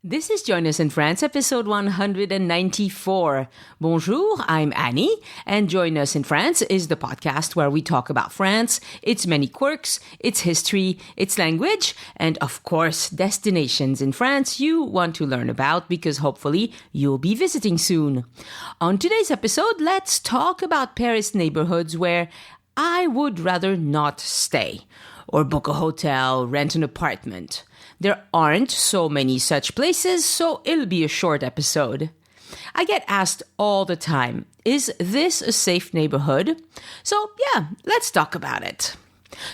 This is Join Us in France, episode 194. Bonjour, I'm Annie, and Join Us in France is the podcast where we talk about France, its many quirks, its history, its language, and of course, destinations in France you want to learn about because hopefully you'll be visiting soon. On today's episode, let's talk about Paris neighborhoods where I would rather not stay, or book a hotel, rent an apartment. There aren't so many such places, so it'll be a short episode. I get asked all the time, is this a safe neighborhood? So yeah, let's talk about it.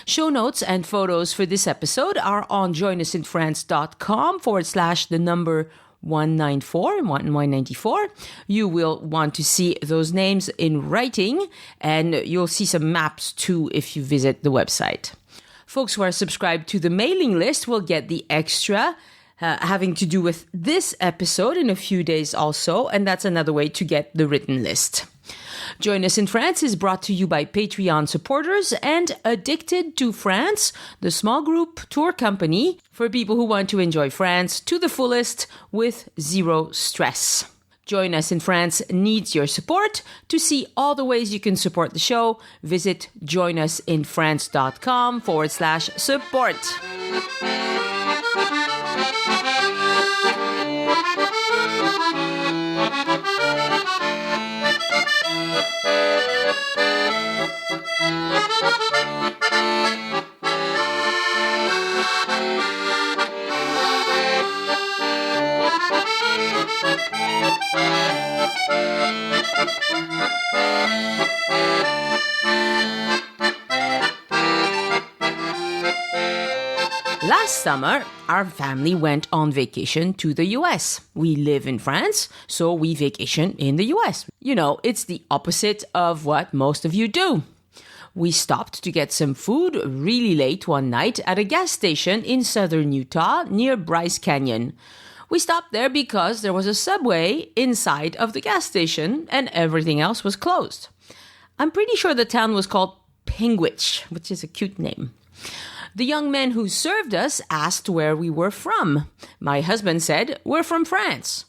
Show notes and photos for this episode are on joinusinfrance.com/194. You will want to see those names in writing, and you'll see some maps too if you visit the website. Folks who are subscribed to the mailing list will get the extra having to do with this episode in a few days also, and that's another way to get the written list. Join Us in France is brought to you by Patreon supporters and Addicted to France, the small group tour company for people who want to enjoy France to the fullest with zero stress. Join Us in France needs your support. To see all the ways you can support the show, visit joinusinfrance.com/support. Last summer, our family went on vacation to the US. We live in France, so we vacation in the US. You know, it's the opposite of what most of you do. We stopped to get some food really late one night at a gas station in southern Utah near Bryce Canyon. We stopped there because there was a Subway inside of the gas station and everything else was closed. I'm pretty sure the town was called Pingwich, which is a cute name. The young man who served us asked where we were from. My husband said, "We're from France."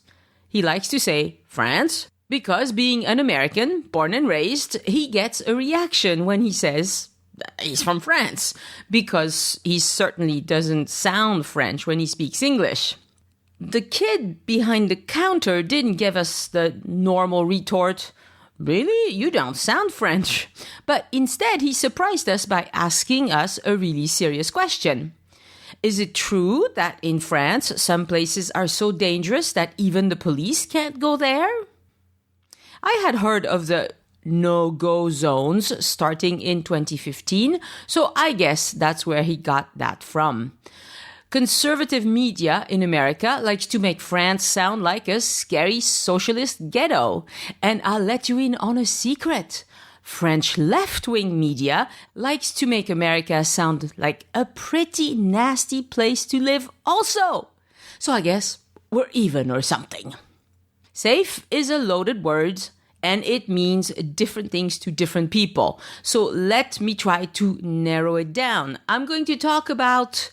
He likes to say France because, being an American, born and raised, he gets a reaction when he says he's from France because he certainly doesn't sound French when he speaks English. The kid behind the counter didn't give us the normal retort, "Really? You don't sound French." But instead, he surprised us by asking us a really serious question. Is it true that in France, some places are so dangerous that even the police can't go there? I had heard of the no-go zones starting in 2015, so I guess that's where he got that from. Conservative media in America likes to make France sound like a scary socialist ghetto. And I'll let you in on a secret. French left-wing media likes to make America sound like a pretty nasty place to live also. So I guess we're even or something. Safe is a loaded word, and it means different things to different people. So let me try to narrow it down. I'm going to talk about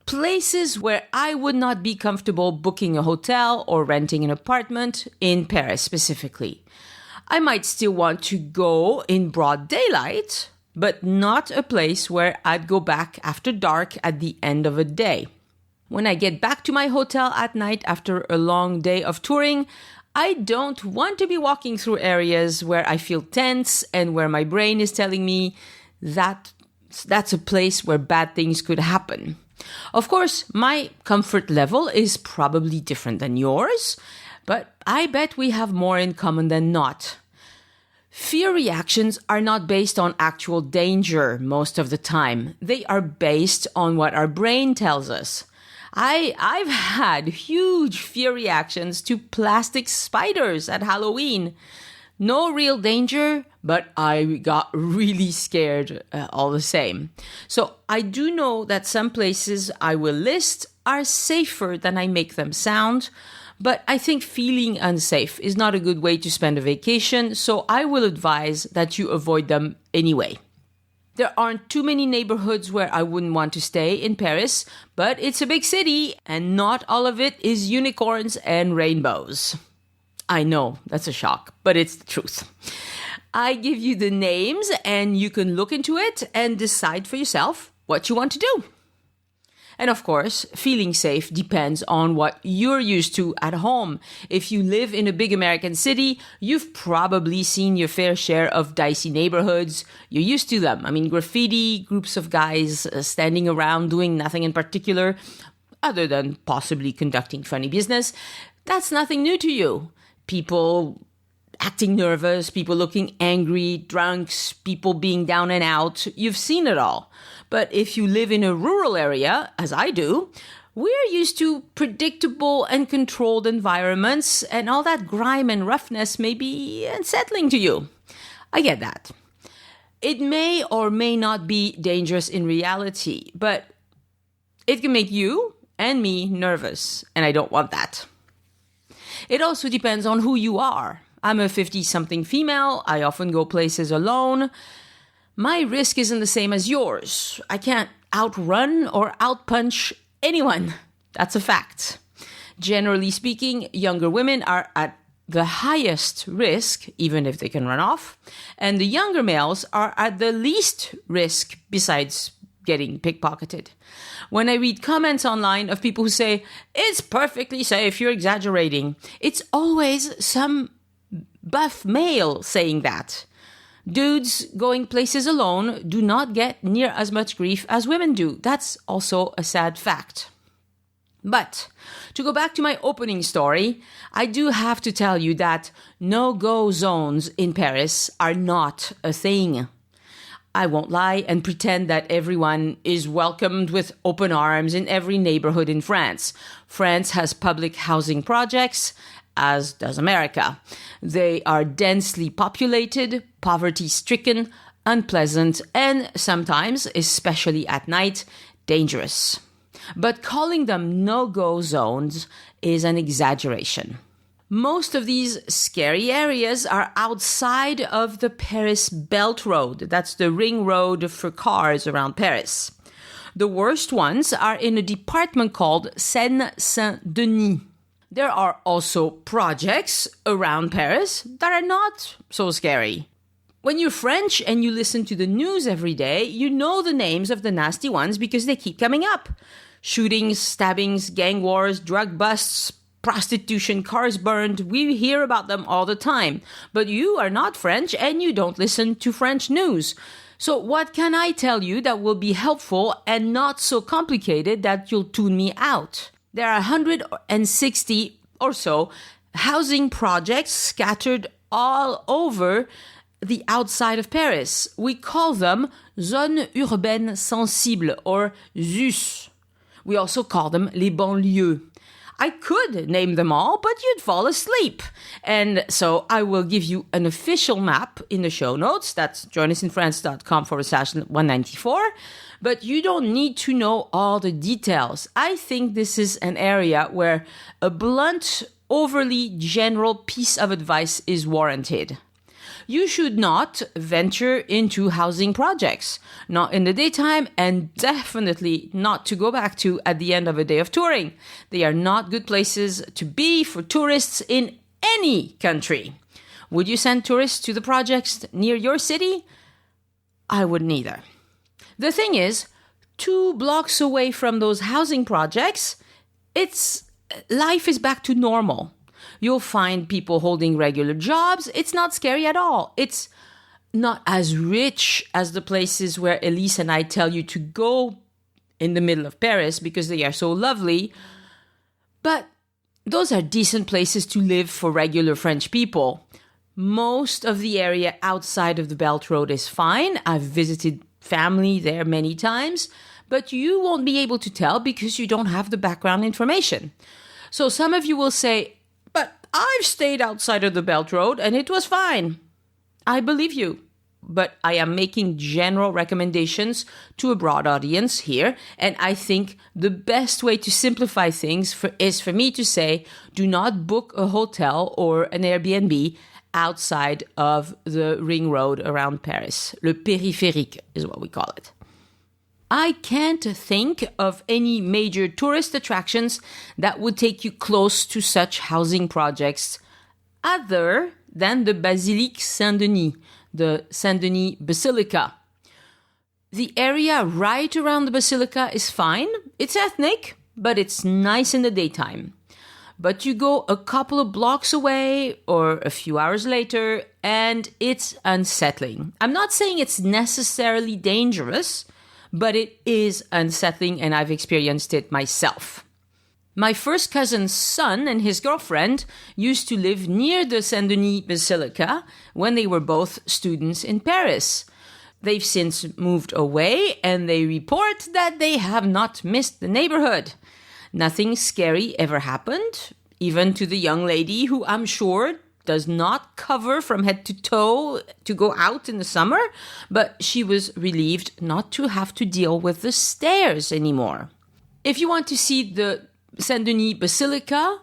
places where I would not be comfortable booking a hotel or renting an apartment in Paris specifically. I might still want to go in broad daylight, but not a place where I'd go back after dark at the end of a day. When I get back to my hotel at night after a long day of touring, I don't want to be walking through areas where I feel tense and where my brain is telling me that that's a place where bad things could happen. Of course, my comfort level is probably different than yours, but I bet we have more in common than not. Fear reactions are not based on actual danger most of the time. They are based on what our brain tells us. I've had huge fear reactions to plastic spiders at Halloween. No real danger, but I got really scared all the same. So I do know that some places I will list are safer than I make them sound, but I think feeling unsafe is not a good way to spend a vacation, so I will advise that you avoid them anyway. There aren't too many neighborhoods where I wouldn't want to stay in Paris, but it's a big city and not all of it is unicorns and rainbows. I know, that's a shock, but it's the truth. I give you the names and you can look into it and decide for yourself what you want to do. And of course, feeling safe depends on what you're used to at home. If you live in a big American city, you've probably seen your fair share of dicey neighborhoods. You're used to them. I mean, graffiti, groups of guys standing around doing nothing in particular, other than possibly conducting funny business. That's nothing new to you. People acting nervous, people looking angry, drunks, people being down and out. You've seen it all. But if you live in a rural area, as I do, we're used to predictable and controlled environments, and all that grime and roughness may be unsettling to you. I get that. It may or may not be dangerous in reality, but it can make you and me nervous, and I don't want that. It also depends on who you are. I'm a 50-something female. I often go places alone. My risk isn't the same as yours. I can't outrun or outpunch anyone. That's a fact. Generally speaking, younger women are at the highest risk, even if they can run off, and the younger males are at the least risk besides getting pickpocketed. When I read comments online of people who say, "It's perfectly safe, you're exaggerating," it's always some buff male saying that. Dudes going places alone do not get near as much grief as women do. That's also a sad fact. But to go back to my opening story, I do have to tell you that no-go zones in Paris are not a thing. I won't lie and pretend that everyone is welcomed with open arms in every neighborhood in France. France has public housing projects, as does America. They are densely populated, poverty-stricken, unpleasant, and sometimes, especially at night, dangerous. But calling them no-go zones is an exaggeration. Most of these scary areas are outside of the Paris Belt Road. That's the ring road for cars around Paris. The worst ones are in a department called Saint-Denis. There are also projects around Paris that are not so scary. When you're French and you listen to the news every day, you know the names of the nasty ones because they keep coming up. Shootings, stabbings, gang wars, drug busts, prostitution, cars burned. We hear about them all the time. But you are not French and you don't listen to French news. So what can I tell you that will be helpful and not so complicated that you'll tune me out? There are 160 or so housing projects scattered all over the outside of Paris. We call them zones urbaines sensibles, or ZUS. We also call them les banlieues. I could name them all, but you'd fall asleep. And so I will give you an official map in the show notes. That's joinusinfrance.com/194. But you don't need to know all the details. I think this is an area where a blunt, overly general piece of advice is warranted. You should not venture into housing projects, not in the daytime, and definitely not to go back to at the end of a day of touring. They are not good places to be for tourists in any country. Would you send tourists to the projects near your city? I wouldn't either. The thing is, 2 blocks away from those housing projects, life is back to normal. You'll find people holding regular jobs. It's not scary at all. It's not as rich as the places where Elise and I tell you to go in the middle of Paris because they are so lovely. But those are decent places to live for regular French people. Most of the area outside of the Belt Road is fine. I've visited family there many times, but you won't be able to tell because you don't have the background information. So some of you will say, "But I've stayed outside of the Belt Road and it was fine." I believe you, but I am making general recommendations to a broad audience here, and I think the best way to simplify things is for me to say, do not book a hotel or an Airbnb outside of the ring road around Paris. Le périphérique is what we call it. I can't think of any major tourist attractions that would take you close to such housing projects other than the Basilique Saint-Denis, the Saint-Denis Basilica. The area right around the Basilica is fine. It's ethnic, but it's nice in the daytime. But you go a couple of blocks away or a few hours later, and it's unsettling. I'm not saying it's necessarily dangerous, but it is unsettling, and I've experienced it myself. My first cousin's son and his girlfriend used to live near the Saint-Denis Basilica when they were both students in Paris. They've since moved away, and they report that they have not missed the neighborhood. Nothing scary ever happened, even to the young lady who I'm sure does not cover from head to toe to go out in the summer, but she was relieved not to have to deal with the stairs anymore. If you want to see the Saint-Denis Basilica,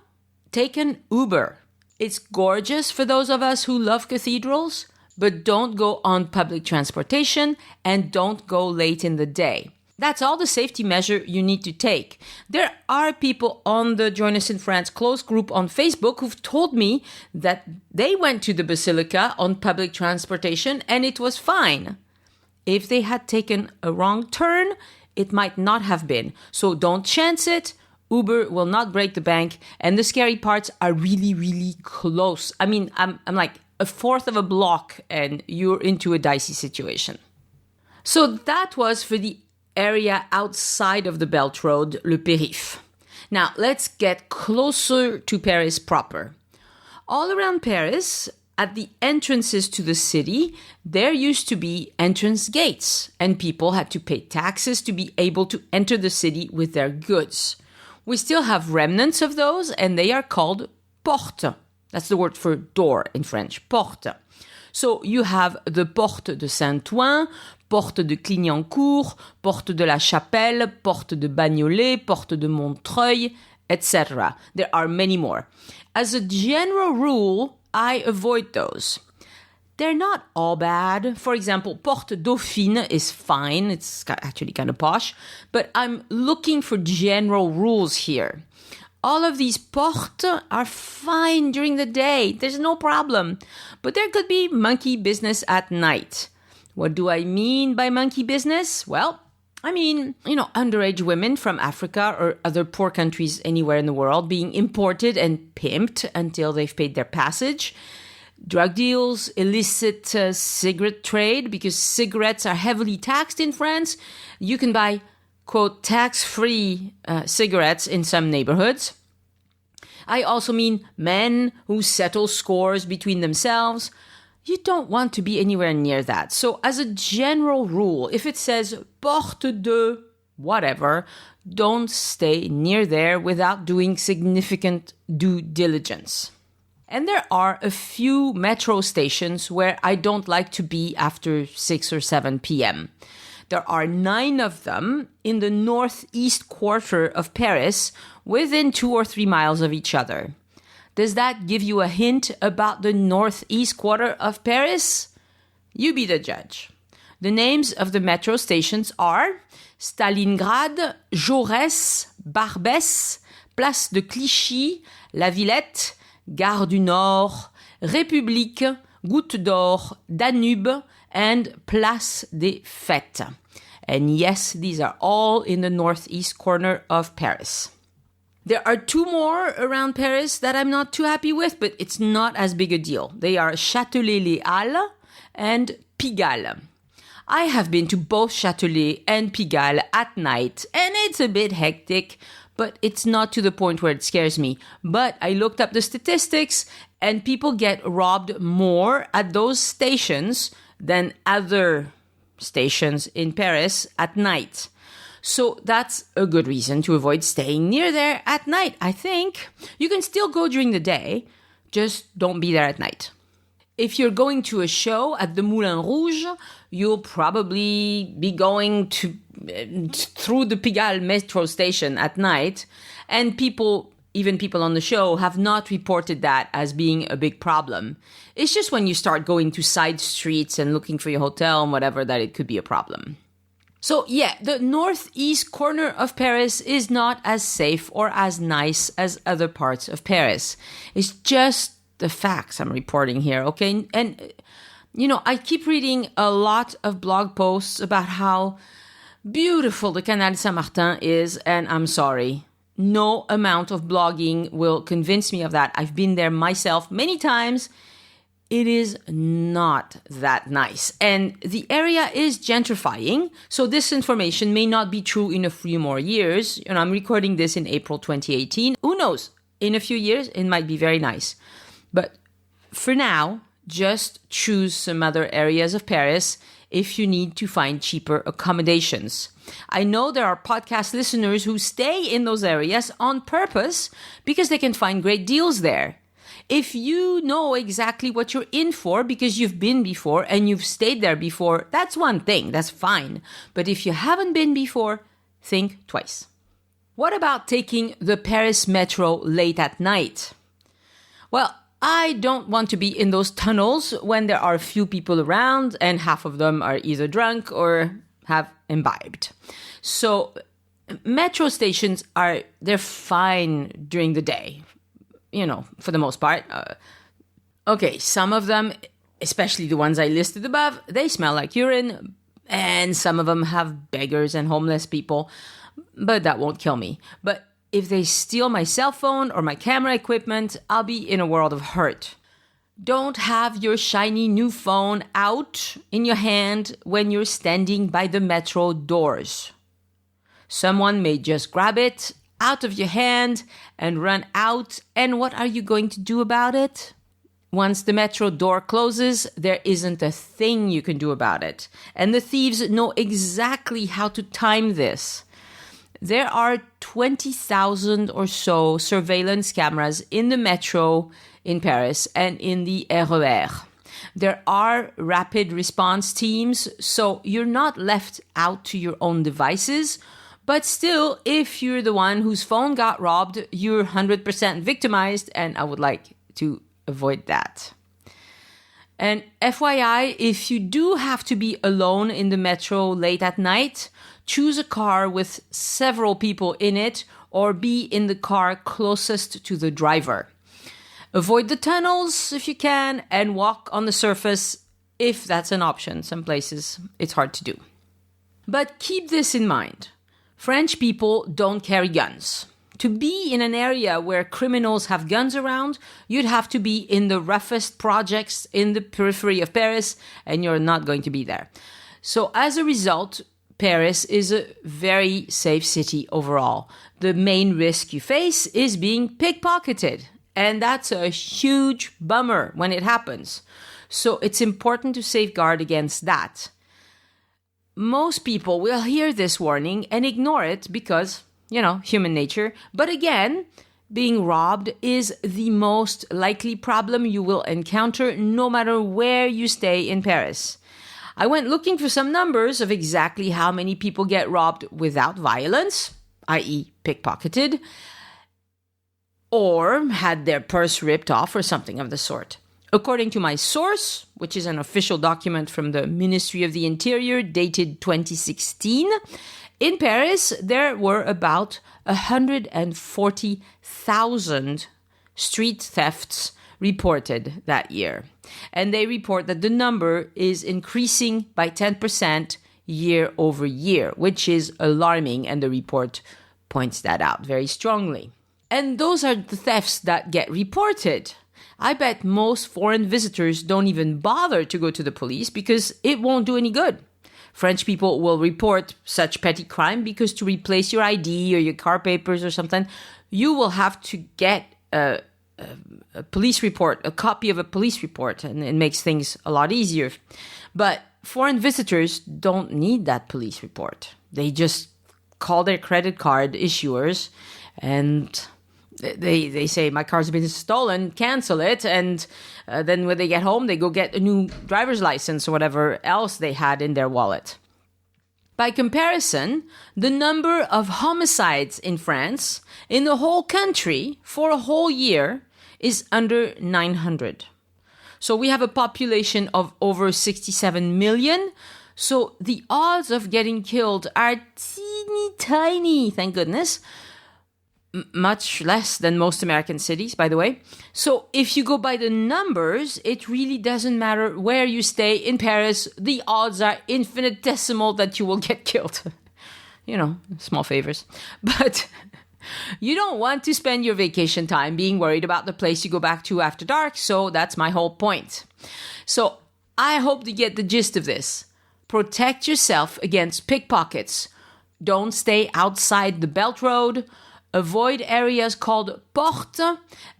take an Uber. It's gorgeous for those of us who love cathedrals, but don't go on public transportation and don't go late in the day. That's all the safety measure you need to take. There are people on the Join Us in France close group on Facebook who've told me that they went to the Basilica on public transportation and it was fine. If they had taken a wrong turn, it might not have been. So don't chance it. Uber will not break the bank, and the scary parts are really, really close. I mean, I'm like a fourth of a block and you're into a dicey situation. So that was for the area outside of the Belt Road, Le Périph. Now, let's get closer to Paris proper. All around Paris, at the entrances to the city, there used to be entrance gates, and people had to pay taxes to be able to enter the city with their goods. We still have remnants of those, and they are called Porte. That's the word for door in French, Porte. So you have the Porte de Saint-Ouen, Porte de Clignancourt, Porte de la Chapelle, Porte de Bagnolet, Porte de Montreuil, etc. There are many more. As a general rule, I avoid those. They're not all bad. For example, Porte Dauphine is fine. It's actually kind of posh. But I'm looking for general rules here. All of these portes are fine during the day. There's no problem. But there could be monkey business at night. What do I mean by monkey business? Well, I mean, underage women from Africa or other poor countries anywhere in the world being imported and pimped until they've paid their passage. Drug deals, illicit cigarette trade, because cigarettes are heavily taxed in France. You can buy, quote, tax-free cigarettes in some neighborhoods. I also mean men who settle scores between themselves. You don't want to be anywhere near that. So as a general rule, if it says Porte de whatever, don't stay near there without doing significant due diligence. And there are a few metro stations where I don't like to be after 6 or 7 p.m. There are 9 of them in the Northeast Quarter of Paris, within 2 or 3 miles of each other. Does that give you a hint about the Northeast Quarter of Paris? You be the judge. The names of the metro stations are Stalingrad, Jaurès, Barbès, Place de Clichy, La Villette, Gare du Nord, République, Goutte d'Or, Danube, and Place des Fêtes. And yes, these are all in the northeast corner of Paris. There are 2 more around Paris that I'm not too happy with, but it's not as big a deal. They are Châtelet-les-Halles and Pigalle. I have been to both Châtelet and Pigalle at night, and it's a bit hectic, but it's not to the point where it scares me. But I looked up the statistics, and people get robbed more at those stations than other stations in Paris at night. So that's a good reason to avoid staying near there at night, I think. You can still go during the day, just don't be there at night. If you're going to a show at the Moulin Rouge, you'll probably be going through the Pigalle metro station at night, and people even people on the show, have not reported that as being a big problem. It's just when you start going to side streets and looking for your hotel and whatever that it could be a problem. So yeah, the northeast corner of Paris is not as safe or as nice as other parts of Paris. It's just the facts I'm reporting here, okay? And, I keep reading a lot of blog posts about how beautiful the Canal Saint-Martin is, and I'm sorry. No amount of blogging will convince me of that. I've been there myself many times. It is not that nice. And the area is gentrifying, so this information may not be true in a few more years. I'm recording this in April 2018. Who knows? In a few years, it might be very nice. But for now, just choose some other areas of Paris if you need to find cheaper accommodations. I know there are podcast listeners who stay in those areas on purpose because they can find great deals there. If you know exactly what you're in for because you've been before and you've stayed there before, that's one thing, that's fine. But if you haven't been before, think twice. What about taking the Paris Metro late at night? Well, I don't want to be in those tunnels when there are few people around and half of them are either drunk or have imbibed. So metro stations they're fine during the day, for the most part. Okay, some of them, especially the ones I listed above, they smell like urine, and some of them have beggars and homeless people, but that won't kill me. But if they steal my cell phone or my camera equipment, I'll be in a world of hurt. Don't have your shiny new phone out in your hand when you're standing by the metro doors. Someone may just grab it out of your hand and run out, and what are you going to do about it? Once the metro door closes, there isn't a thing you can do about it. And the thieves know exactly how to time this. There are 20,000 or so surveillance cameras in the metro in Paris and in the RER. There are rapid response teams, so you're not left out to your own devices. But still, if you're the one whose phone got robbed, you're 100% victimized, and I would like to avoid that. And FYI, if you do have to be alone in the metro late at night, choose a car with several people in it or be in the car closest to the driver. Avoid the tunnels if you can and walk on the surface if that's an option. Some places it's hard to do. But keep this in mind. French people don't carry guns. To be in an area where criminals have guns around, you'd have to be in the roughest projects in the periphery of Paris, and you're not going to be there. So as a result, Paris is a very safe city overall. The main risk you face is being pickpocketed, and that's a huge bummer when it happens. So it's important to safeguard against that. Most people will hear this warning and ignore it because, human nature. But again, being robbed is the most likely problem you will encounter no matter where you stay in Paris. I went looking for some numbers of exactly how many people get robbed without violence, i.e. pickpocketed, or had their purse ripped off or something of the sort. According to my source, which is an official document from the Ministry of the Interior dated 2016, in Paris, there were about 140,000 street thefts reported that year. And they report that the number is increasing by 10% year over year, which is alarming, and the report points that out very strongly. And those are the thefts that get reported. I bet most foreign visitors don't even bother to go to the police because it won't do any good. French people will report such petty crime because to replace your ID or your car papers or something, you will have to get a police report, a copy of a police report, and it makes things a lot easier. But foreign visitors don't need that police report. They just call their credit card issuers and they say, my car's been stolen, cancel it. And then when they get home, they go get a new driver's license or whatever else they had in their wallet. By comparison, the number of homicides in France in the whole country for a whole year is under 900. So we have a population of over 67 million. So the odds of getting killed are teeny tiny, thank goodness. Much less than most American cities, by the way. So if you go by the numbers, it really doesn't matter where you stay in Paris. The odds are infinitesimal that you will get killed. You know, small favors. But you don't want to spend your vacation time being worried about the place you go back to after dark. So that's my whole point. So I hope you get the gist of this. Protect yourself against pickpockets. Don't stay outside the Belt Road. Avoid areas called Porte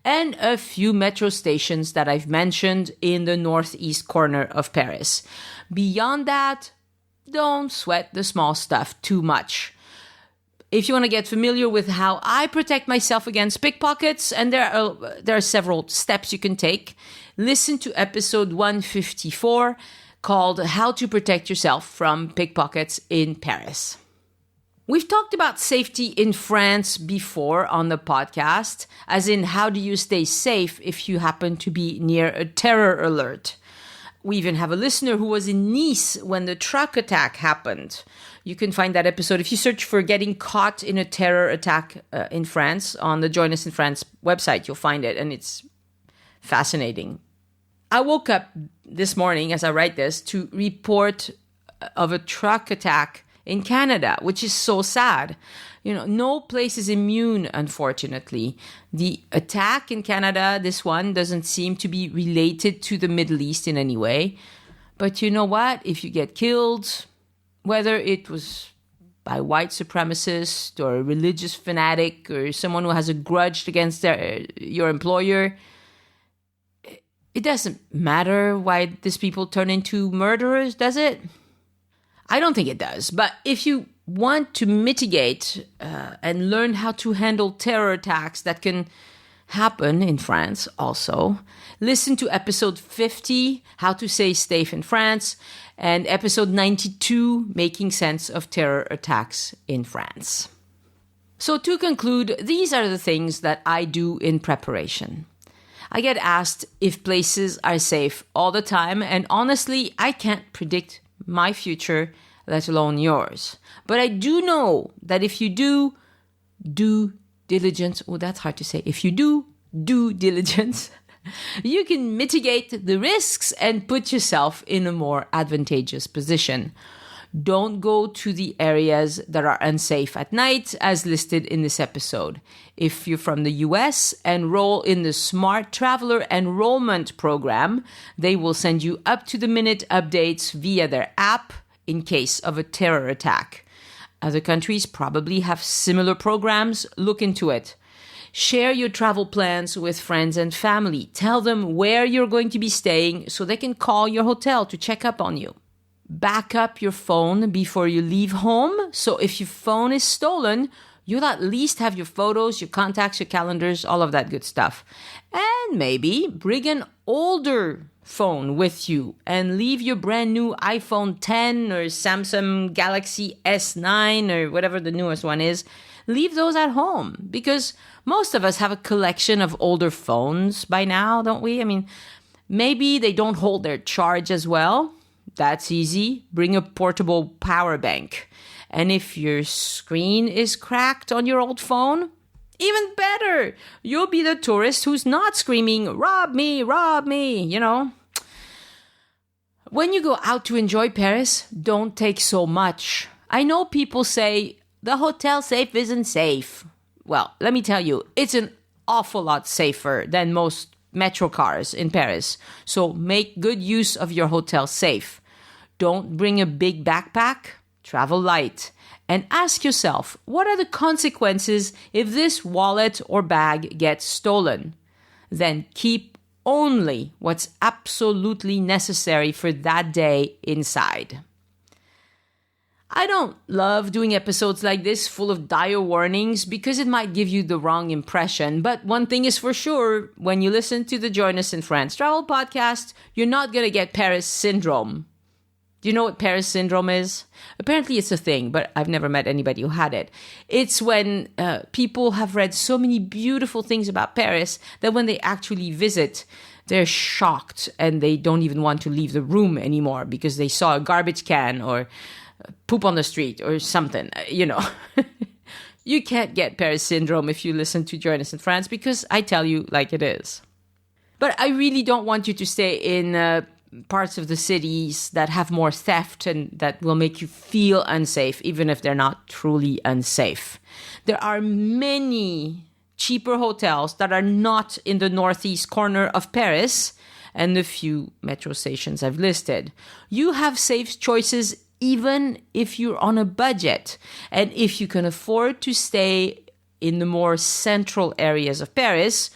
and a few metro stations that I've mentioned in the northeast corner of Paris. Beyond that, don't sweat the small stuff too much. If you want to get familiar with how I protect myself against pickpockets, and there are several steps you can take, listen to episode 154 called How to Protect Yourself from Pickpockets in Paris. We've talked about safety in France before on the podcast, as in how do you stay safe if you happen to be near a terror alert. We even have a listener who was in Nice when the truck attack happened. You can find that episode if you search for getting caught in a terror attack in France on the Join Us in France website. You'll find it, and it's fascinating. I woke up this morning as I write this to report of a truck attack in Canada, which is so sad. You know, no place is immune, unfortunately. The attack in Canada, this one, doesn't seem to be related to the Middle East in any way. But you know what? If you get killed, whether it was by white supremacist or a religious fanatic or someone who has a grudge against your employer, it doesn't matter why these people turn into murderers, does it? I don't think it does. But if you want to mitigate and learn how to handle terror attacks that can happen in France also, listen to episode 50, How to Stay Safe in France, and episode 92, Making Sense of Terror Attacks in France. So to conclude, these are the things that I do in preparation. I get asked if places are safe all the time, and honestly, I can't predict my future, let alone yours. But I do know that if you do diligence, that's hard to say. If you do diligence, you can mitigate the risks and put yourself in a more advantageous position. Don't go to the areas that are unsafe at night, as listed in this episode. If you're from the US, enroll in the Smart Traveler Enrollment Program. They will send you up-to-the-minute updates via their app in case of a terror attack. Other countries probably have similar programs. Look into it. Share your travel plans with friends and family. Tell them where you're going to be staying so they can call your hotel to check up on you. Back up your phone before you leave home. So if your phone is stolen, you'll at least have your photos, your contacts, your calendars, all of that good stuff. And maybe bring an older phone with you and leave your brand new iPhone 10 or Samsung Galaxy S9 or whatever the newest one is. Leave those at home because most of us have a collection of older phones by now, don't we? I mean, maybe they don't hold their charge as well. That's easy. Bring a portable power bank. And if your screen is cracked on your old phone, even better. You'll be the tourist who's not screaming, rob me, you know. When you go out to enjoy Paris, don't take so much. I know people say, the hotel safe isn't safe. Well, let me tell you, it's an awful lot safer than most metro cars in Paris. So make good use of your hotel safe. Don't bring a big backpack. Travel light. And ask yourself, what are the consequences if this wallet or bag gets stolen? Then keep only what's absolutely necessary for that day inside. I don't love doing episodes like this full of dire warnings because it might give you the wrong impression. But one thing is for sure, when you listen to the Join Us in France Travel podcast, you're not going to get Paris syndrome. Do you know what Paris syndrome is? Apparently it's a thing, but I've never met anybody who had it. It's when people have read so many beautiful things about Paris that when they actually visit, they're shocked and they don't even want to leave the room anymore because they saw a garbage can or poop on the street or something, you know. You can't get Paris syndrome if you listen to Join Us in France because I tell you like it is. But I really don't want you to stay in parts of the cities that have more theft and that will make you feel unsafe, even if they're not truly unsafe. There are many cheaper hotels that are not in the northeast corner of Paris and the few metro stations I've listed. You have safe choices even if you're on a budget and if you can afford to stay in the more central areas of Paris,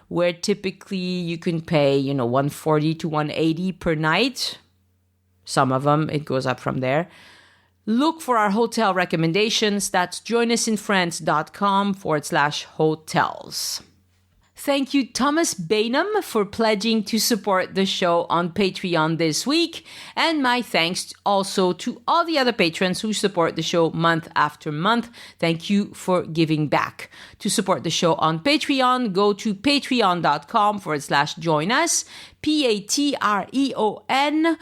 where typically you can pay, $140 to $180 per night. Some of them, it goes up from there. Look for our hotel recommendations. That's joinusinfrance.com/hotels. Thank you, Thomas Bainham, for pledging to support the show on Patreon this week. And my thanks also to all the other patrons who support the show month after month. Thank you for giving back. To support the show on Patreon, go to patreon.com/joinus, Patreon.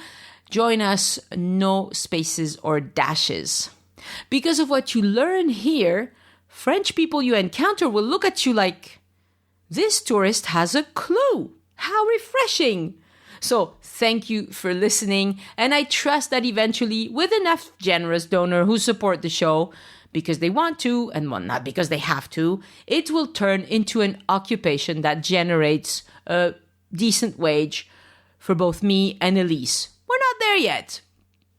Join us, no spaces or dashes. Because of what you learn here, French people you encounter will look at you like, this tourist has a clue. How refreshing. So thank you for listening. And I trust that eventually, with enough generous donors who support the show because they want to, and well, not because they have to, it will turn into an occupation that generates a decent wage for both me and Elise. We're not there yet.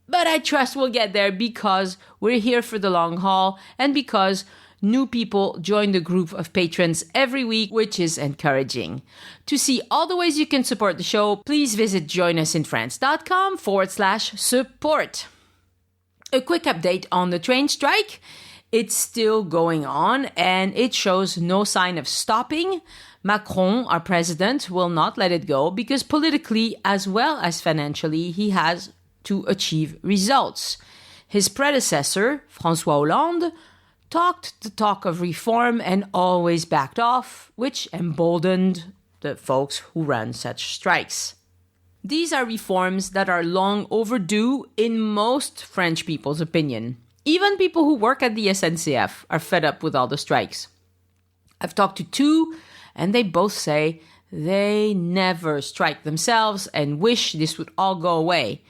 But I trust we'll get there because we're here for the long haul and because new people join the group of patrons every week, which is encouraging. To see all the ways you can support the show, please visit joinusinfrance.com/support. A quick update on the train strike. It's still going on and it shows no sign of stopping. Macron, our president, will not let it go because politically as well as financially, he has to achieve results. His predecessor, François Hollande, talked the talk of reform and always backed off, which emboldened the folks who run such strikes. These are reforms that are long overdue in most French people's opinion. Even people who work at the SNCF are fed up with all the strikes. I've talked to two, and they both say they never strike themselves and wish this would all go away.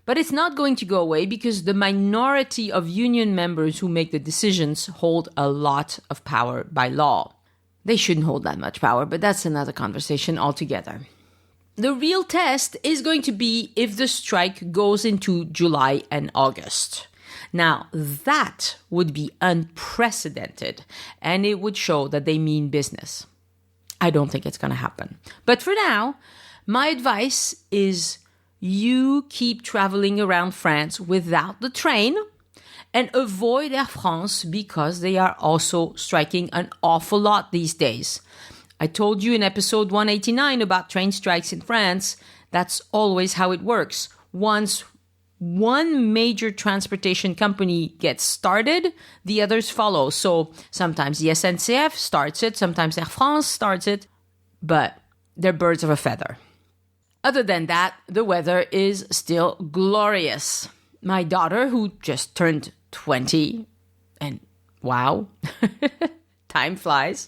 But it's not going to go away because the minority of union members who make the decisions hold a lot of power by law. They shouldn't hold that much power, but that's another conversation altogether. The real test is going to be if the strike goes into July and August. Now, that would be unprecedented, and it would show that they mean business. I don't think it's going to happen. But for now, my advice is you keep traveling around France without the train and avoid Air France because they are also striking an awful lot these days. I told you in episode 189 about train strikes in France. That's always how it works. Once one major transportation company gets started, the others follow. So sometimes the SNCF starts it, sometimes Air France starts it, but they're birds of a feather. Other than that, the weather is still glorious. My daughter, who just turned 20, and wow, time flies,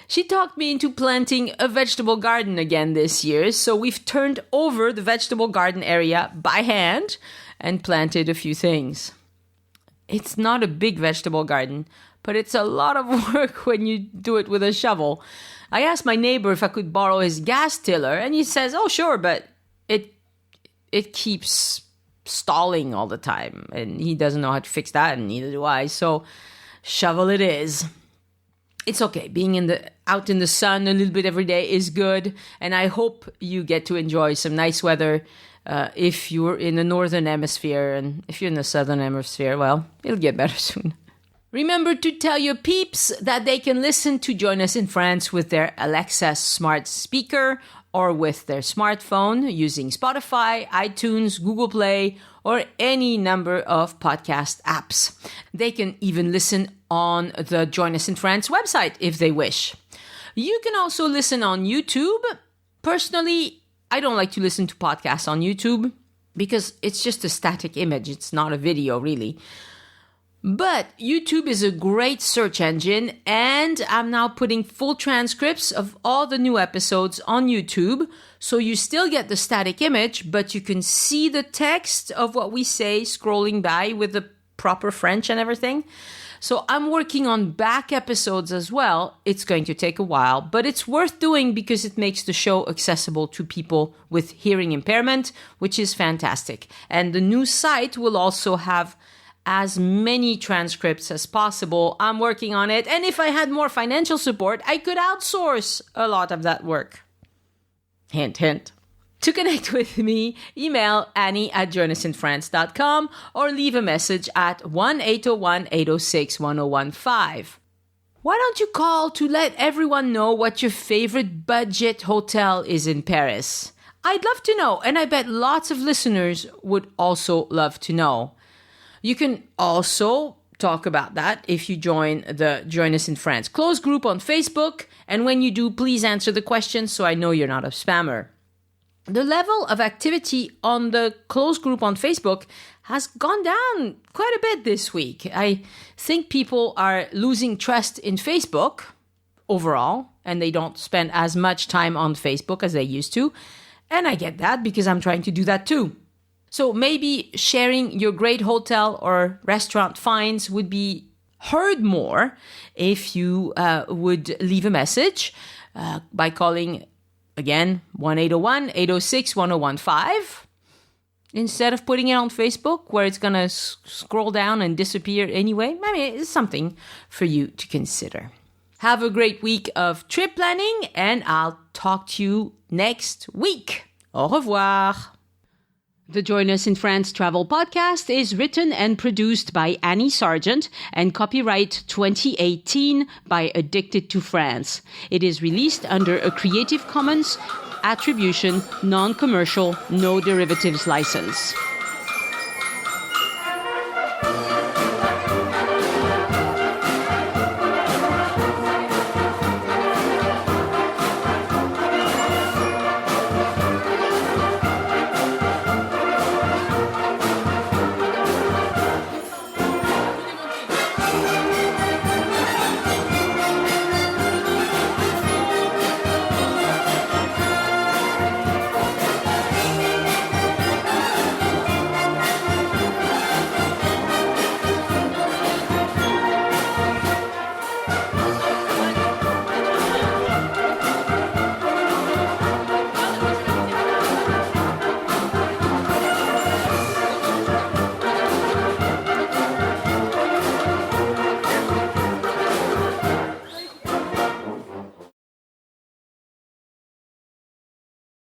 she talked me into planting a vegetable garden again this year. So we've turned over the vegetable garden area by hand and planted a few things. It's not a big vegetable garden, but it's a lot of work when you do it with a shovel. I asked my neighbor if I could borrow his gas tiller, and he says, oh, sure, but it keeps stalling all the time, and he doesn't know how to fix that, and neither do I, so shovel it is. It's okay. Being out in the sun a little bit every day is good, and I hope you get to enjoy some nice weather if you're in the northern hemisphere, and if you're in the southern hemisphere, well, it'll get better soon. Remember to tell your peeps that they can listen to Join Us in France with their Alexa smart speaker or with their smartphone using Spotify, iTunes, Google Play, or any number of podcast apps. They can even listen on the Join Us in France website if they wish. You can also listen on YouTube. Personally, I don't like to listen to podcasts on YouTube because it's just a static image. It's not a video, really. But YouTube is a great search engine, and I'm now putting full transcripts of all the new episodes on YouTube. So you still get the static image, but you can see the text of what we say scrolling by with the proper French and everything. So I'm working on back episodes as well. It's going to take a while, but it's worth doing because it makes the show accessible to people with hearing impairment, which is fantastic. And the new site will also have as many transcripts as possible. I'm working on it. And if I had more financial support, I could outsource a lot of that work. Hint, hint. To connect with me, email Annie@joinusinfrance.com or leave a message at 1-801-806-1015. Why don't you call to let everyone know what your favorite budget hotel is in Paris? I'd love to know, and I bet lots of listeners would also love to know. You can also talk about that if you join the Join Us in France closed group on Facebook. And when you do, please answer the questions so I know you're not a spammer. The level of activity on the closed group on Facebook has gone down quite a bit this week. I think people are losing trust in Facebook overall, and they don't spend as much time on Facebook as they used to. And I get that because I'm trying to do that too. So maybe sharing your great hotel or restaurant finds would be heard more if you would leave a message by calling, again, 1-801-806-1015, instead of putting it on Facebook where it's going to scroll down and disappear anyway. I mean, it's something for you to consider. Have a great week of trip planning, and I'll talk to you next week. Au revoir. The Join Us in France Travel Podcast is written and produced by Annie Sargent and copyright 2018 by Addicted to France. It is released under a Creative Commons Attribution, Non-Commercial, No Derivatives license.